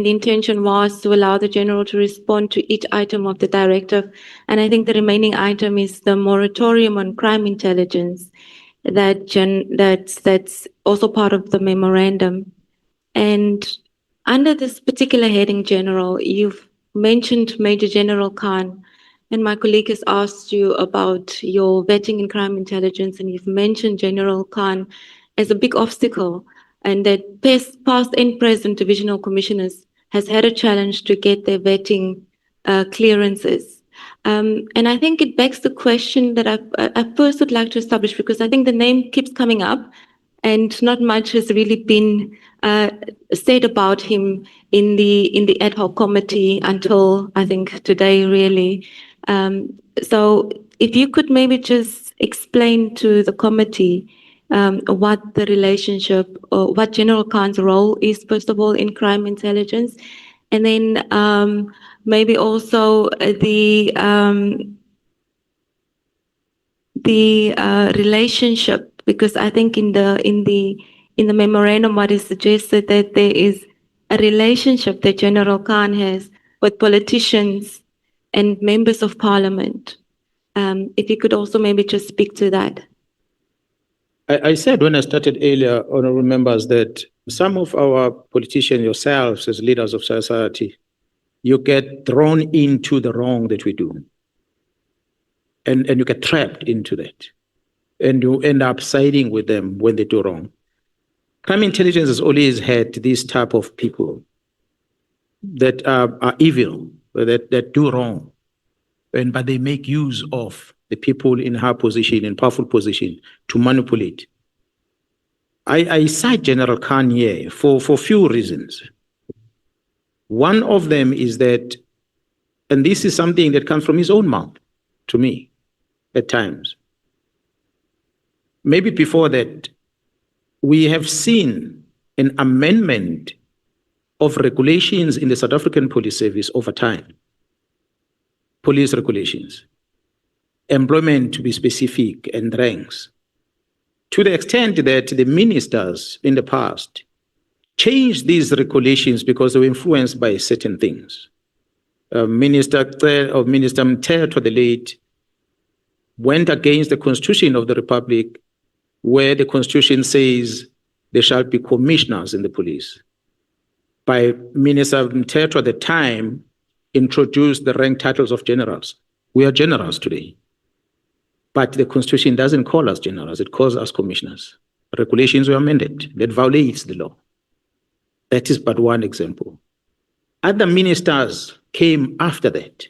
The intention was to allow the General to respond to each item of the directive. And I think the remaining item is the moratorium on crime intelligence that's also part of the memorandum. And under this particular heading, General, you've mentioned Major General Khan, and my colleague has asked you about your vetting in crime intelligence, and you've mentioned General Khan as a big obstacle, and that past and present divisional commissioners has had a challenge to get their vetting clearances. And I think it begs the question that I first would like to establish, because I think the name keeps coming up, and not much has really been said about him in the ad hoc committee until I think today, really. So if you could maybe just explain to the committee what the relationship, or what General Khan's role is, first of all, in crime intelligence, and then maybe also the relationship, because I think in the memorandum, what is suggested that there is a relationship that General Khan has with politicians and members of parliament. If you could also maybe just speak to that. I said when I started earlier, honorable members, that some of our politicians, yourselves as leaders of society, you get thrown into the wrong that we do. And you get trapped into that. And you end up siding with them when they do wrong. Crime intelligence has always had this type of people that are evil, that do wrong. But they make use of the people in high position, in powerful position, to manipulate. I cite General Khan here for few reasons. One of them is that, and this is something that comes from his own mouth to me at times. Maybe before that, we have seen an amendment of regulations in the South African Police Service over time. Police regulations, employment to be specific, and ranks, to the extent that the ministers in the past changed these regulations because they were influenced by certain things. Minister Mkhwanazi, the late, went against the Constitution of the Republic, where the Constitution says there shall be commissioners in the police. By Minister Mkhwanazi at the time, introduced the rank titles of generals. We are generals today. But the Constitution doesn't call us generals, it calls us commissioners. Regulations were amended, that violates the law. That is but one example. Other ministers came after that.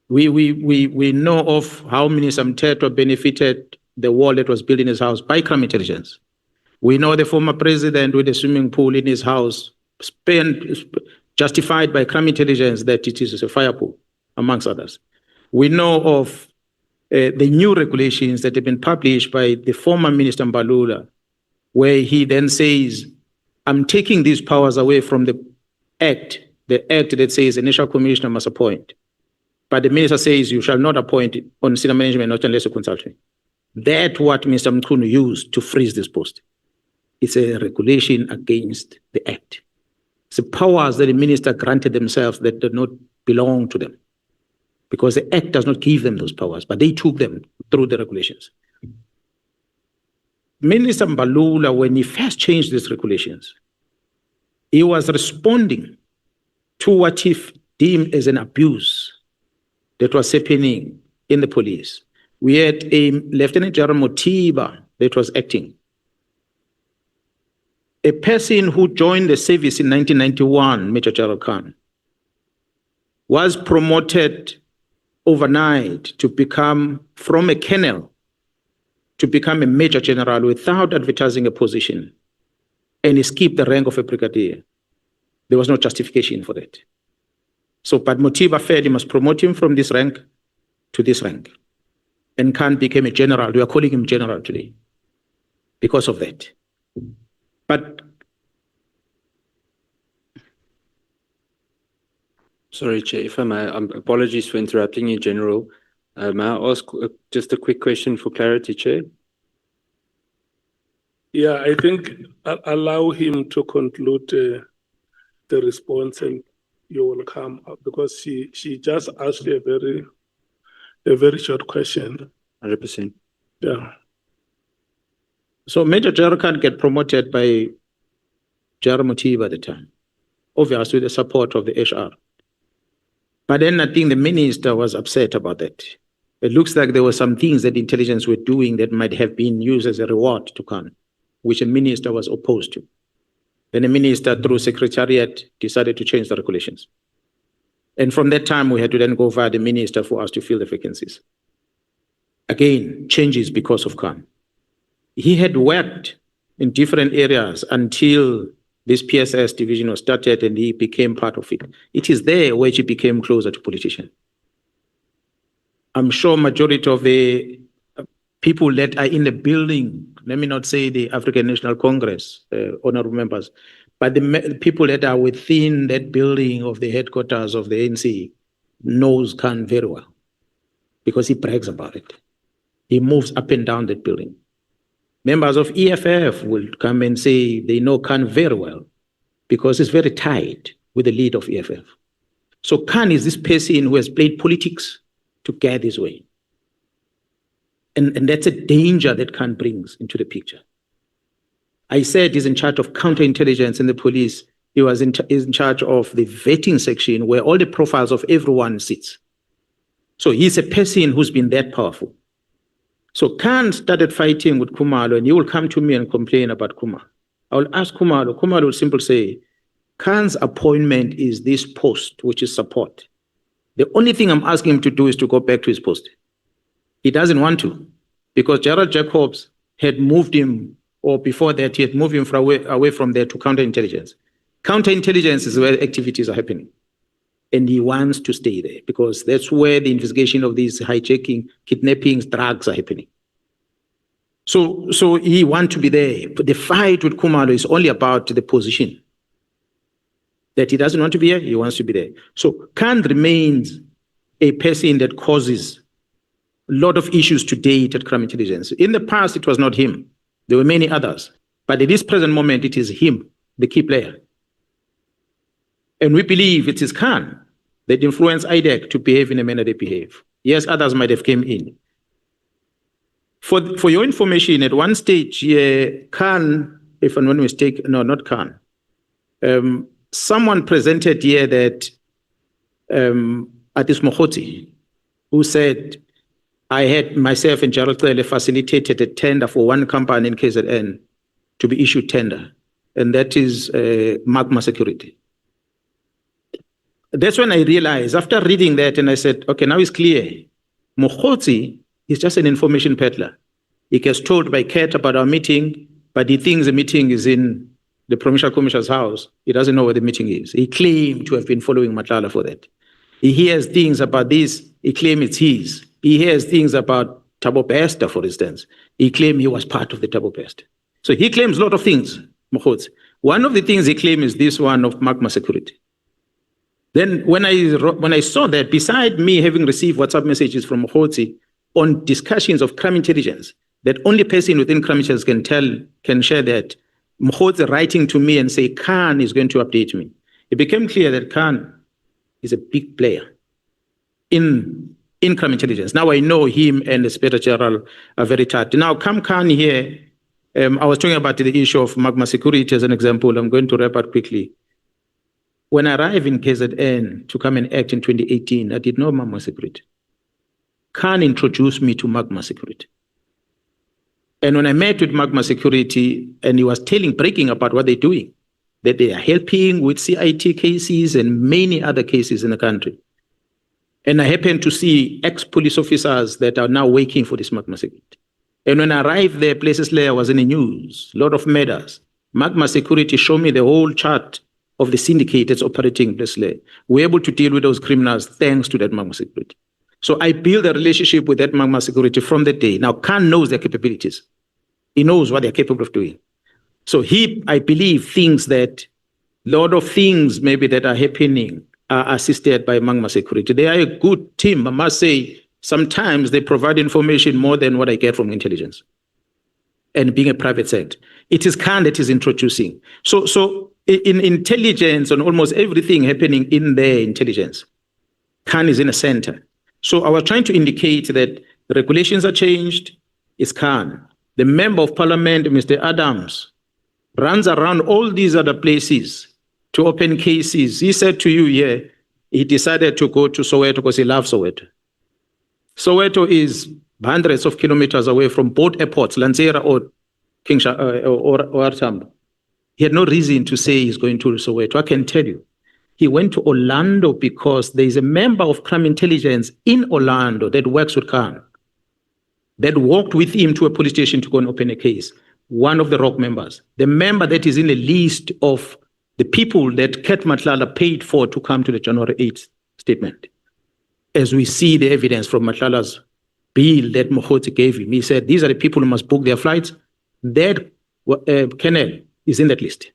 We know of how Minister Mkhwanazi benefited the wall that was built in his house by crime intelligence. We know the former president with a swimming pool in his house justified by crime intelligence that it is a fire pool, amongst others. We know of the new regulations that have been published by the former Minister Mbalula, where he then says, I'm taking these powers away from the act that says the national commissioner must appoint. But the minister says you shall not appoint on senior management, not unless you consult me. That's what Mr. Mkhwanazi used to freeze this post. It's a regulation against the act. It's the powers that the minister granted themselves that did not belong to them, because the act does not give them those powers, but they took them through the regulations. Minister Mbalula, when he first changed these regulations, he was responding to what he deemed as an abuse that was happening in the police. We had a Lieutenant General Motiba that was acting. A person who joined the service in 1991, Major General Khan, was promoted overnight to become, from a colonel, to become a major general without advertising a position, and he skipped the rank of a brigadier. There was no justification for that. So, but Motiba felt he must promote him from this rank to this rank. And Khan became a general. We are calling him general today because of that. But sorry, Chair, if I may, apologies for interrupting you, General. May I ask just a quick question for clarity, Chair? Yeah, I think I'll allow him to conclude the response and you will come up, because she just asked you a very short question. 100%. Yeah. So Major General Khan get promoted by General Motiba at the time, obviously with the support of the HR. But then I think the minister was upset about that. It looks like there were some things that intelligence were doing that might have been used as a reward to Khan, which the minister was opposed to. Then the minister, through secretariat, decided to change the regulations. And from that time, we had to then go via the minister for us to fill the vacancies. Again, changes because of Khan. He had worked in different areas until this PSS division was started and he became part of it. It is there where he became closer to politicians. I'm sure majority of the people that are in the building, let me not say the African National Congress, honorable members, but the people that are within that building of the headquarters of the ANC knows Khan very well because he brags about it. He moves up and down that building. Members of EFF will come and say they know Khan very well because he's very tight with the lead of EFF. So Khan is this person who has played politics to get his way. And that's a danger that Khan brings into the picture. I said he's in charge of counterintelligence in the police. He was in charge of the vetting section where all the profiles of everyone sits. So he's a person who's been that powerful. So Khan started fighting with Khumalo, and he will come to me and complain about Khumalo. I will ask Khumalo. Khumalo will simply say, Khan's appointment is this post, which is support. The only thing I'm asking him to do is to go back to his post. He doesn't want to, because Gerald Jacobs had moved him, or before that, he had moved him away from there to counterintelligence. Counterintelligence is where activities are happening. And he wants to stay there because that's where the investigation of these hijacking, kidnappings, drugs are happening. So he wants to be there. But the fight with Khumalo is only about the position. That he doesn't want to be here, he wants to be there. So Khan remains a person that causes a lot of issues to date at crime intelligence. In the past, it was not him. There were many others. But at this present moment, it is him, the key player. And we believe it is Khan that influenced IDEC to behave in the manner they behave. Yes, others might have come in. For your information, at one stage, Khan, if I'm not mistaken, no, not Khan. Someone presented here that Artist Mogotsi, who said, I had myself and Gerald Cele facilitated a tender for one company in KZN to be issued tender, and that is Magma Security. That's when I realized, after reading that, and I said, okay, now it's clear. Mogotsi is just an information peddler. He gets told by Kat about our meeting, but he thinks the meeting is in the Provincial Commissioner's house. He doesn't know where the meeting is. He claimed to have been following Matlala for that. He hears things about this, he claims it's his. He hears things about Thabo Bester, for instance. He claimed he was part of the Thabo Bester. So he claims a lot of things, Mogotsi. One of the things he claims is this one of Magma Security. Then when I saw that, beside me having received WhatsApp messages from Mogotsi on discussions of crime intelligence, that only person within crime intelligence can share that, Mogotsi writing to me and say, Khan is going to update me. It became clear that Khan is a big player in crime intelligence. Now I know him and the Inspector General are very tight. Now come Khan here. I was talking about the issue of Magma Security as an example. I'm going to wrap up quickly. When I arrived in KZN to come and act in 2018, I did not know Magma Security. Khan introduced me to Magma Security. And when I met with Magma Security, and he was breaking about what they're doing, that they are helping with CIT cases and many other cases in the country. And I happened to see ex-police officers that are now working for this Magma Security. And when I arrived there, places layer was in the news, a lot of murders. Magma Security showed me the whole chart of the syndicate that's operating this layer. We're able to deal with those criminals thanks to that Magma Security. So I built a relationship with that Magma Security from that day. Now, Khan knows their capabilities. He knows what they're capable of doing. So he, I believe, thinks that a lot of things maybe that are happening are assisted by Magma Security. They are a good team. I must say, sometimes they provide information more than what I get from intelligence. And being a private sector, it is Khan that is introducing. So in intelligence, on almost everything happening in their intelligence, Khan is in a center. So I was trying to indicate that the regulations are changed, it's Khan. The member of parliament, Mr. Adams, runs around all these other places to open cases. He said to you here, he decided to go to Soweto because he loves Soweto. Soweto is hundreds of kilometers away from both airports, Lanzera or Tambo. He had no reason to say he's going to Soweto. I can tell you. He went to Orlando because there is a member of crime intelligence in Orlando that works with Khan, that walked with him to a police station to go and open a case. One of the ROC members, the member that is in the list of the people that Ket Matlala paid for to come to the January 8th statement. As we see the evidence from Matlala's bill that Mogotsi gave him, he said, these are the people who must book their flights. That Colonel is in that list.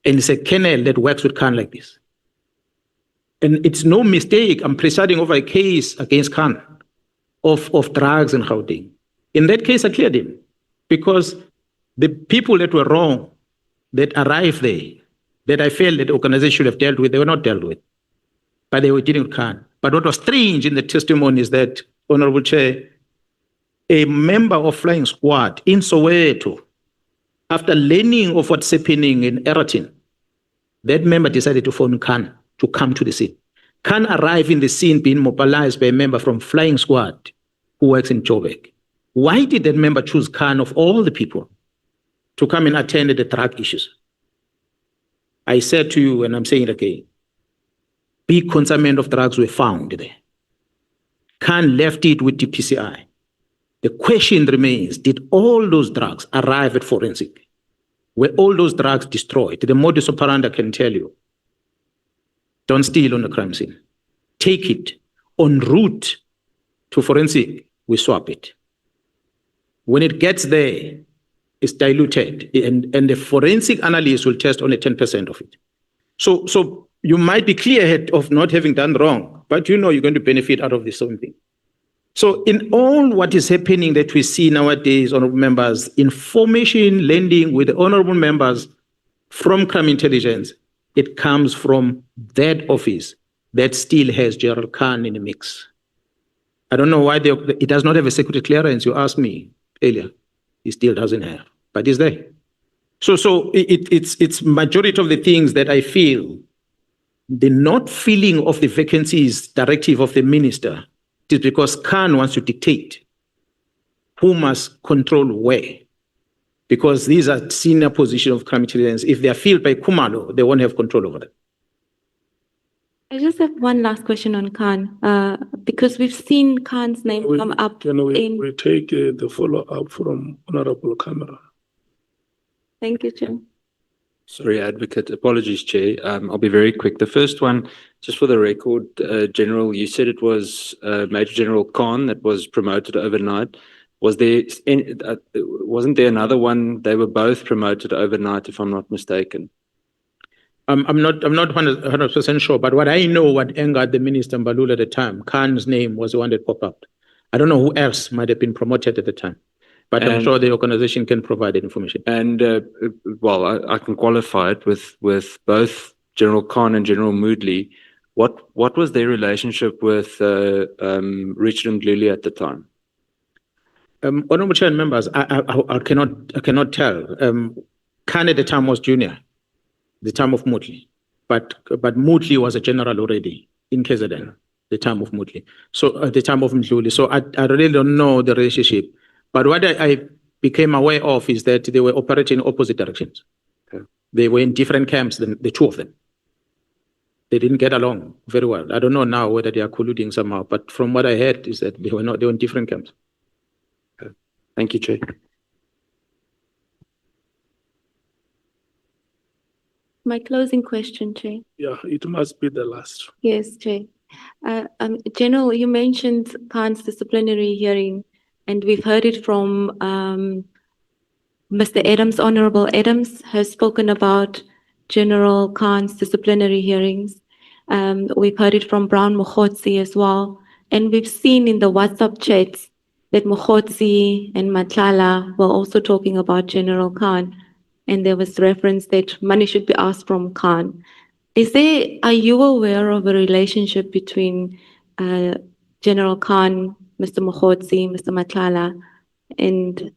And it's a Colonel that works with Khan like this. And it's no mistake, I'm presiding over a case against Khan of drugs and Gauteng. In that case, I cleared him because the people that were wrong, that arrived there, that I felt that the organization should have dealt with, they were not dealt with, but they were dealing with Khan. But what was strange in the testimony is that, Honorable Chair, a member of Flying Squad in Soweto, after learning of what's happening in Eratin, that member decided to phone Khan to come to the scene. Khan arrived in the scene being mobilized by a member from Flying Squad who works in Joburg. Why did that member choose Khan of all the people to come and attend the drug issues? I said to you, and I'm saying it again, big consignment of drugs were found there. Khan left it with the PCI. The question remains, did all those drugs arrive at forensic? Were all those drugs destroyed? The modus operandi can tell you. Don't steal on the crime scene. Take it. En route to forensic, we swap it. When it gets there, it's diluted, and the forensic analyst will test only 10% of it. So you might be clear of not having done wrong, but you know you're going to benefit out of the same thing. So in all what is happening that we see nowadays, honorable members, information lending with the honorable members from crime intelligence, it comes from that office that still has Gerald Khan in the mix. I don't know why it does not have a security clearance. You asked me earlier. It still doesn't have, but it's there. So it's majority of the things that I feel, the not filling of the vacancies directive of the minister is because Khan wants to dictate who must control where. Because these are senior positions of crime intelligence. If they are filled by Kumalo, they won't have control over them. I just have one last question on Khan, because we've seen Khan's name come up. Can we take the follow-up from Honorable Camera? Thank you, Chair. Sorry, Advocate. Apologies, Chair. I'll be very quick. The first one, just for the record, General, you said it was Major General Khan that was promoted overnight. Was there wasn't there another one? They were both promoted overnight, if I'm not mistaken. I'm not 100% sure, but what I know, what angered the Minister Mbalula at the time, Khan's name was the one that popped up. I don't know who else might have been promoted at the time, but I'm sure the organization can provide that information. And well, I can qualify it with both General Khan and General Moodley. What was their relationship with Richard Mdluli at the time? Honorable Chair and members, I cannot tell. Khan at the time was junior, the time of Moodley, but Moodley was a general already in KZN, the time of Moodley. So at the time of Mdluli. So I really don't know the relationship. But what I became aware of is that they were operating in opposite directions. Okay. They were in different camps, the two of them. They didn't get along very well. I don't know now whether they are colluding somehow, but from what I heard is that they were in different camps. Okay. Thank you, Chair. My closing question, Chair. Yeah, it must be the last. Yes, Chair. General, you mentioned Khan's disciplinary hearing, and we've heard it from Mr. Adams. Honorable Adams has spoken about General Khan's disciplinary hearings. We've heard it from Brown Mogotsi as well. And we've seen in the WhatsApp chats that Mogotsi and Matlala were also talking about General Khan. and there was reference that money should be asked from Khan. Are you aware of a relationship between General Khan, Mr. Mogotsi, Mr. Matlal, and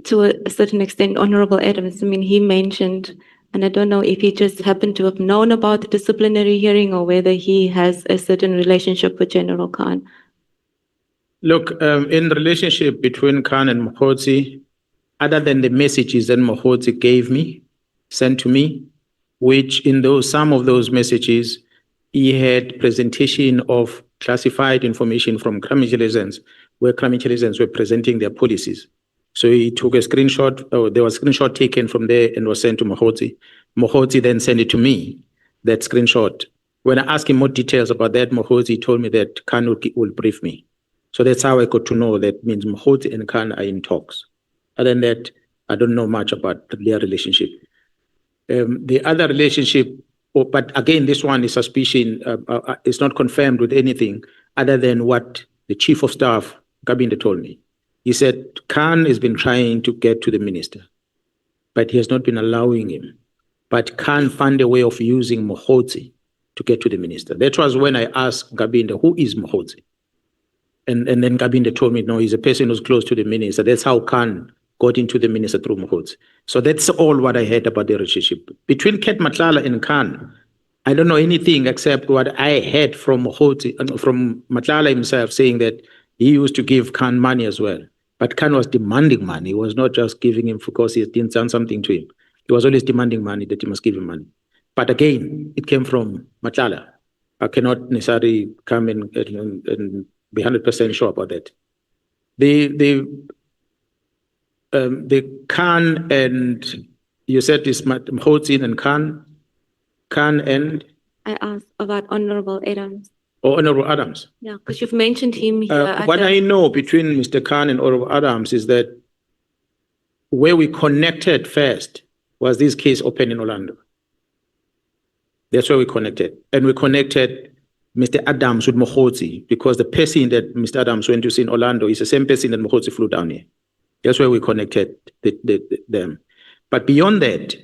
to a certain extent, Honorable Adams? I mean, he mentioned, and I don't know if he just happened to have known about the disciplinary hearing or whether he has a certain relationship with General Khan. Look, in the relationship between Khan and Mogotsi, other than the messages that Mogotsi gave me, sent to me, which in some of those messages, he had presentation of classified information from crime intelligence, where crime intelligence were presenting their policies. So he took a screenshot, or there was a screenshot taken from there and was sent to Mogotsi. Mogotsi then sent it to me, that screenshot. When I asked him more details about that, Mogotsi told me that Khan will brief me. So that's how I got to know that means Mogotsi and Khan are in talks. Other than that, I don't know much about their relationship. The other relationship, but again, this one is suspicion. It's not confirmed with anything other than what the chief of staff, Kabinde, told me. He said Khan has been trying to get to the minister, but he has not been allowing him. But Khan found a way of using Mogotsi to get to the minister. That was when I asked Kabinde, who is Mogotsi? And then Kabinde told me, no, he's a person who's close to the minister. That's how Khan got into the minister through Mogotsi. So that's all what I heard about the relationship. Between Ket Matlal and Khan, I don't know anything except what I heard from Mogotsi, from Matlal himself, saying that he used to give Khan money as well. But Khan was demanding money. He was not just giving him because he didn't done something to him. He was always demanding money, that he must give him money. But again, it came from Matlal. I cannot necessarily come and be 100% sure about that. The Khan and, you said it's Mogotsi and Khan and? I asked about Honorable Adams. Or Honorable Adams. Yeah, because you've mentioned him here. What I know between Mr. Khan and Honorable Adams is that where we connected first was this case open in Orlando. That's where we connected. And we connected Mr. Adams with Mogotsi because the person that Mr. Adams went to see in Orlando is the same person that Mogotsi flew down here. That's where we connected them. But beyond that,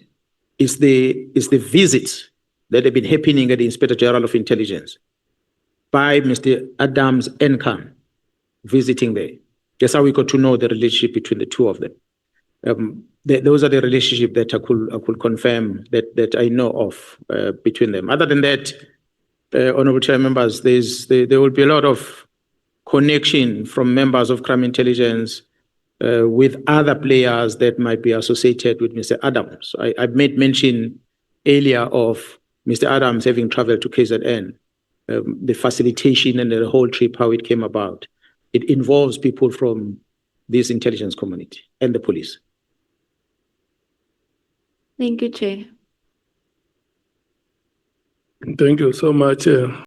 it's the visits that have been happening at the Inspector General of Intelligence by Mr. Adams and Khan visiting there. That's how we got to know the relationship between the two of them. Those are the relationships that I could confirm that I know of between them. Other than that, Honorable Chair members, there will be a lot of connection from members of crime intelligence with other players that might be associated with Mr. Adams. I made mention earlier of Mr. Adams having traveled to KZN, the facilitation and the whole trip, how it came about. It involves people from this intelligence community and the police. Thank you, Chair. Thank you so much.